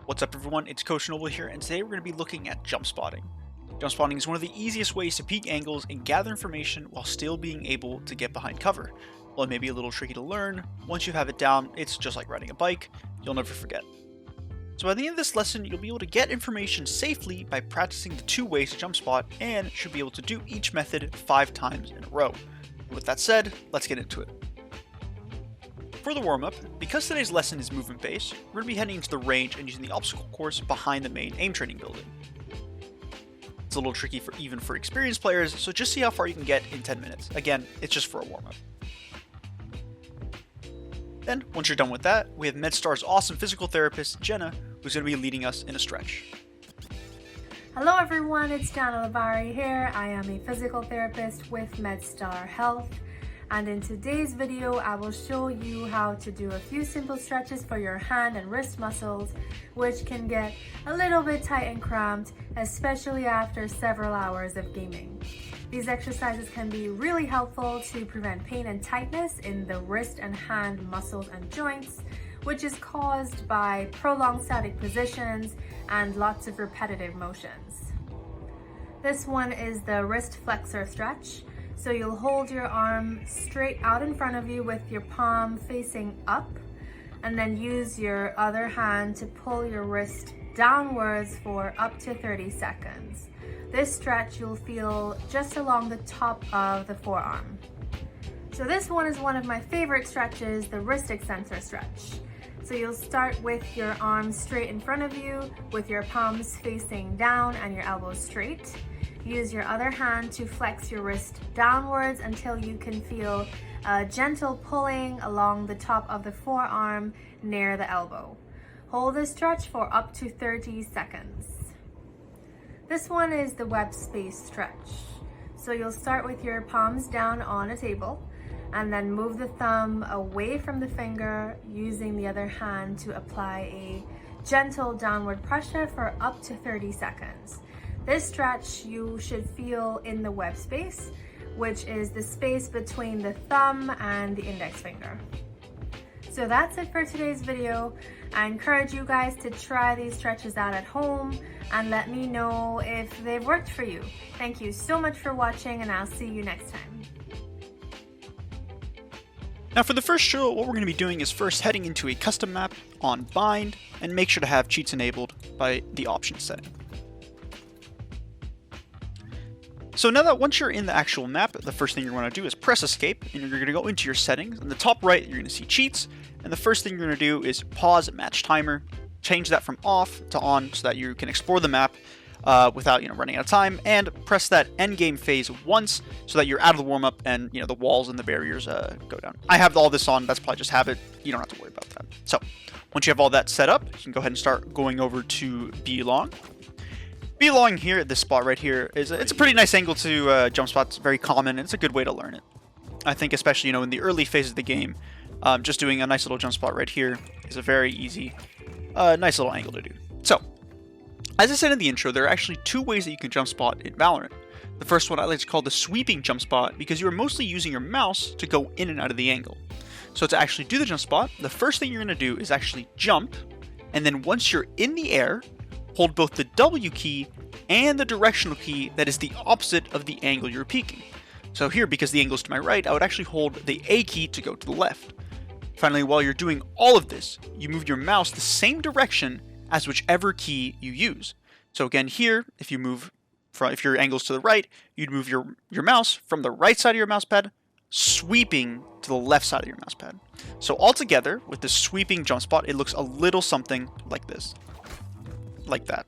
What's up everyone, it's Coach Noble here, and today we're going to be looking at jump spotting. Jump spotting is one of the easiest ways to peek angles and gather information while still being able to get behind cover. While it may be a little tricky to learn, once you have it down, it's just like riding a bike, you'll never forget. So by the end of this lesson, you'll be able to get information safely by practicing the 2 ways to jump spot, and should be able to do each method 5 times in a row. With that said, let's get into it. For the warm-up, because today's lesson is movement based, we're going to be heading into the range and using the obstacle course behind the main aim training building. It's a little tricky even for experienced players, so just see how far you can get in 10 minutes. Again, it's just for a warm-up. Then, once you're done with that, we have MedStar's awesome physical therapist, Jenna, who's going to be leading us in a stretch. Hello everyone, it's Jana Lavari here. I am a physical therapist with MedStar Health. And in today's video, I will show you how to do a few simple stretches for your hand and wrist muscles, which can get a little bit tight and cramped, especially after several hours of gaming. These exercises can be really helpful to prevent pain and tightness in the wrist and hand muscles and joints, which is caused by prolonged static positions and lots of repetitive motions. This one is the wrist flexor stretch. So you'll hold your arm straight out in front of you with your palm facing up, and then use your other hand to pull your wrist downwards for up to 30 seconds. This stretch you'll feel just along the top of the forearm. So this one is one of my favorite stretches, the wrist extensor stretch. So you'll start with your arms straight in front of you with your palms facing down and your elbows straight. Use your other hand to flex your wrist downwards until you can feel a gentle pulling along the top of the forearm near the elbow. Hold this stretch for up to 30 seconds. This one is the web space stretch. So you'll start with your palms down on a table and then move the thumb away from the finger, using the other hand to apply a gentle downward pressure for up to 30 seconds. This stretch you should feel in the web space, which is the space between the thumb and the index finger. So that's it for today's video. I encourage you guys to try these stretches out at home and let me know if they've worked for you. Thank you so much for watching, and I'll see you next time. Now for the first drill, what we're going to be doing is first heading into a custom map on bind, and make sure to have cheats enabled by the options setting. So now that once you're in the actual map, the first thing you're going to do is press escape, and you're going to go into your settings. In the top right, you're going to see cheats, and the first thing you're going to do is pause match timer, change that from off to on so that you can explore the map without running out of time, and press that end game phase once so that you're out of the warm up and the walls and the barriers go down. I have all this on, that's probably just habit, you don't have to worry about that. So once you have all that set up, you can go ahead and start going over to belong. Belong here at this spot right here it's a pretty nice angle to jump spot. It's very common, and it's a good way to learn it. I think especially in the early phases of the game, just doing a nice little jump spot right here is a very easy, nice little angle to do. So, as I said in the intro, there are actually 2 ways that you can jump spot in Valorant. The first one I like to call the sweeping jump spot, because you are mostly using your mouse to go in and out of the angle. So to actually do the jump spot, the first thing you're going to do is actually jump, and then once you're in the air, hold both the W key and the directional key that is the opposite of the angle you're peeking. So here, because the angle is to my right, I would actually hold the A key to go to the left. Finally, while you're doing all of this, you move your mouse the same direction as whichever key you use. So again, here, if your angle's to the right, you'd move your mouse from the right side of your mouse pad, sweeping to the left side of your mouse pad. So altogether, with this sweeping jump spot, it looks a little something like this. Like that.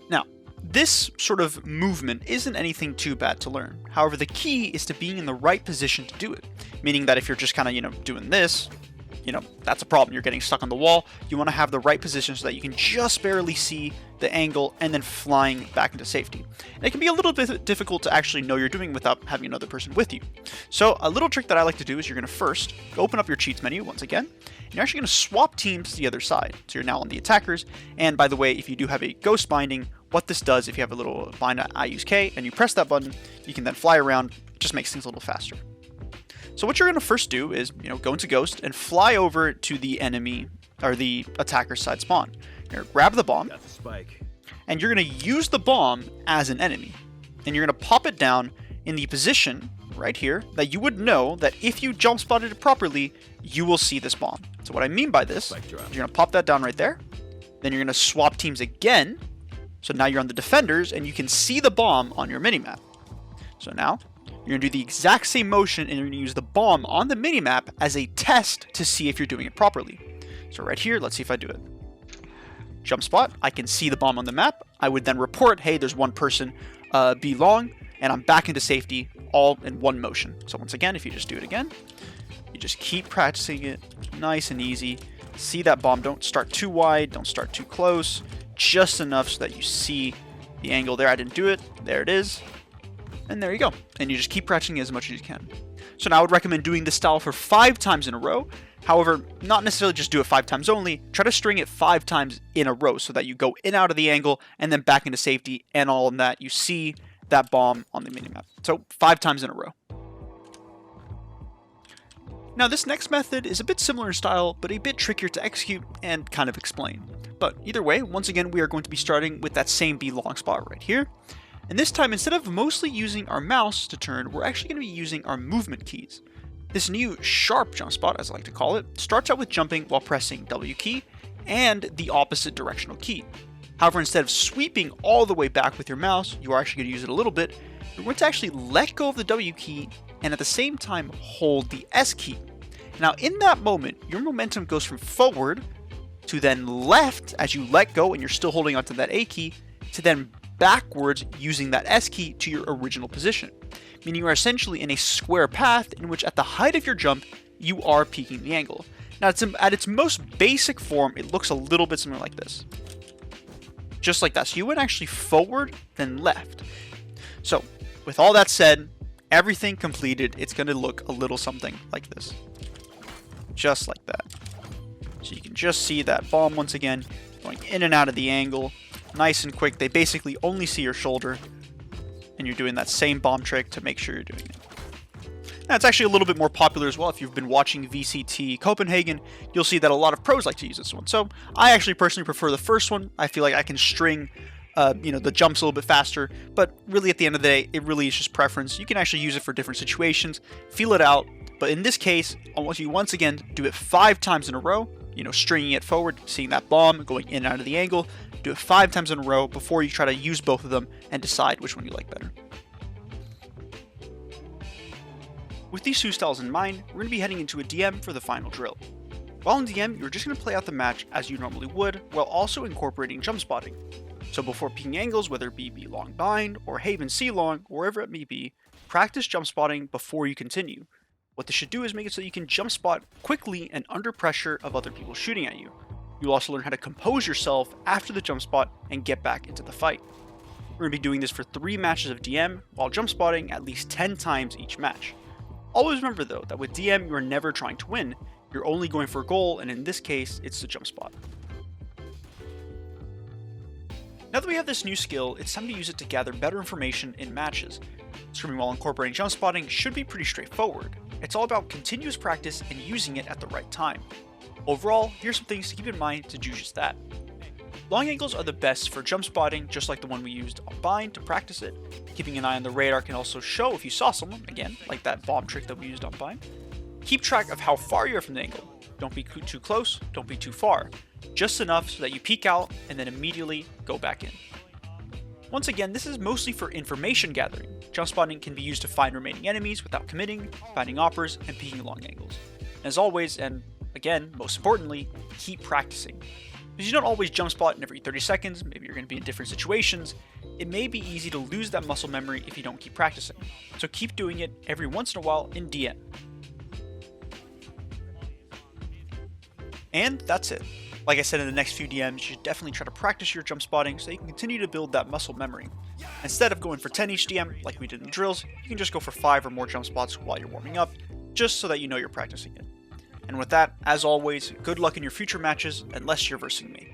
Now, this sort of movement isn't anything too bad to learn. However, the key is to being in the right position to do it. Meaning that if you're just kind of, doing this, that's a problem. You're getting stuck on the wall. You want to have the right position so that you can just barely see the angle and then flying back into safety. And it can be a little bit difficult to actually know you're doing without having another person with you. So a little trick that I like to do is you're going to first open up your cheats menu once again, and you're actually going to swap teams to the other side. So you're now on the attackers. And by the way, if you do have a ghost binding, what this does, if you have a little bind I use K and you press that button, you can then fly around. It just makes things a little faster. So what you're going to first do is, go into Ghost and fly over to the enemy or the attacker side spawn. You're gonna grab the bomb, Got the spike. and you're going to use the bomb as an enemy. And you're going to pop it down in the position right here that you would know that if you jump spotted it properly, you will see this bomb. So what I mean by this, Spike drop. you're going to pop that down right there. Then you're going to swap teams again. So now you're on the defenders and you can see the bomb on your minimap. So now you're going to do the exact same motion and you're going to use the bomb on the minimap as a test to see if you're doing it properly. So right here, let's see if I do it. Jump spot, I can see the bomb on the map. I would then report, hey, there's one person B long, and I'm back into safety all in one motion. So once again, if you just do it again, you just keep practicing it nice and easy. See that bomb, don't start too wide, don't start too close, just enough so that you see the angle there. I didn't do it, there it is, and there you go. And you just keep practicing it as much as you can. So now I would recommend doing this style for 5 times in a row. However, not necessarily just do it 5 times only, try to string it 5 times in a row so that you go in and out of the angle and then back into safety, and all in that you see that bomb on the minimap. So 5 times in a row. Now this next method is a bit similar in style, but a bit trickier to execute and kind of explain. But either way, once again we are going to be starting with that same B long spot right here. And this time, instead of mostly using our mouse to turn, we're actually going to be using our movement keys. This new sharp jump spot, as I like to call it, starts out with jumping while pressing W key and the opposite directional key. However, instead of sweeping all the way back with your mouse, you are actually going to use it a little bit. You're going to actually let go of the W key and at the same time hold the S key. Now in that moment, your momentum goes from forward to then left as you let go and you're still holding onto that A key, to then backwards using that S key to your original position. Meaning you are essentially in a square path in which at the height of your jump, you are peaking the angle. Now at its most basic form, it looks a little bit something like this. Just like that. So you went actually forward, then left. So with all that said, everything completed, it's going to look a little something like this. Just like that. So you can just see that bomb once again, going in and out of the angle, nice and quick. They basically only see your shoulder, and you're doing that same bomb trick to make sure you're doing it. Now, it's actually a little bit more popular as well. If you've been watching VCT Copenhagen, you'll see that a lot of pros like to use this one. So I actually personally prefer the first one. I feel like I can string the jumps a little bit faster, but really at the end of the day, it really is just preference. You can actually use it for different situations, feel it out. But in this case, you once again do it 5 times in a row, stringing it forward, seeing that bomb going in and out of the angle. Do it 5 times in a row before you try to use both of them and decide which one you like better. With these 2 styles in mind, we're going to be heading into a DM for the final drill. While in DM, you're just going to play out the match as you normally would, while also incorporating jump spotting. So before peeking angles, whether it be B long bind, or Haven C long, or wherever it may be, practice jump spotting before you continue. What this should do is make it so you can jump spot quickly and under pressure of other people shooting at you. You'll also learn how to compose yourself after the jump spot and get back into the fight. We're going to be doing this for 3 matches of DM, while jump spotting at least 10 times each match. Always remember though, that with DM you are never trying to win, you're only going for a goal, and in this case, it's the jump spot. Now that we have this new skill, it's time to use it to gather better information in matches. Screaming while incorporating jump spotting should be pretty straightforward. It's all about continuous practice and using it at the right time. Overall, here's some things to keep in mind to do just that. Long angles are the best for jump spotting, just like the one we used on bind to practice it. Keeping an eye on the radar can also show if you saw someone, again, like that bomb trick that we used on bind. Keep track of how far you are from the angle. Don't be too close, don't be too far. Just enough so that you peek out and then immediately go back in. Once again, this is mostly for information gathering. Jump spotting can be used to find remaining enemies without committing, finding oppers, and peeking long angles. And as always, and again, most importantly, keep practicing. Because you don't always jump spot in every 30 seconds, maybe you're going to be in different situations. It may be easy to lose that muscle memory if you don't keep practicing. So keep doing it every once in a while in DM. And that's it. Like I said, in the next few DMs, you should definitely try to practice your jump spotting so you can continue to build that muscle memory. Instead of going for 10 each DM, like we did in the drills, you can just go for 5 or more jump spots while you're warming up, just so that you know you're practicing it. And with that, as always, good luck in your future matches, unless you're versing me.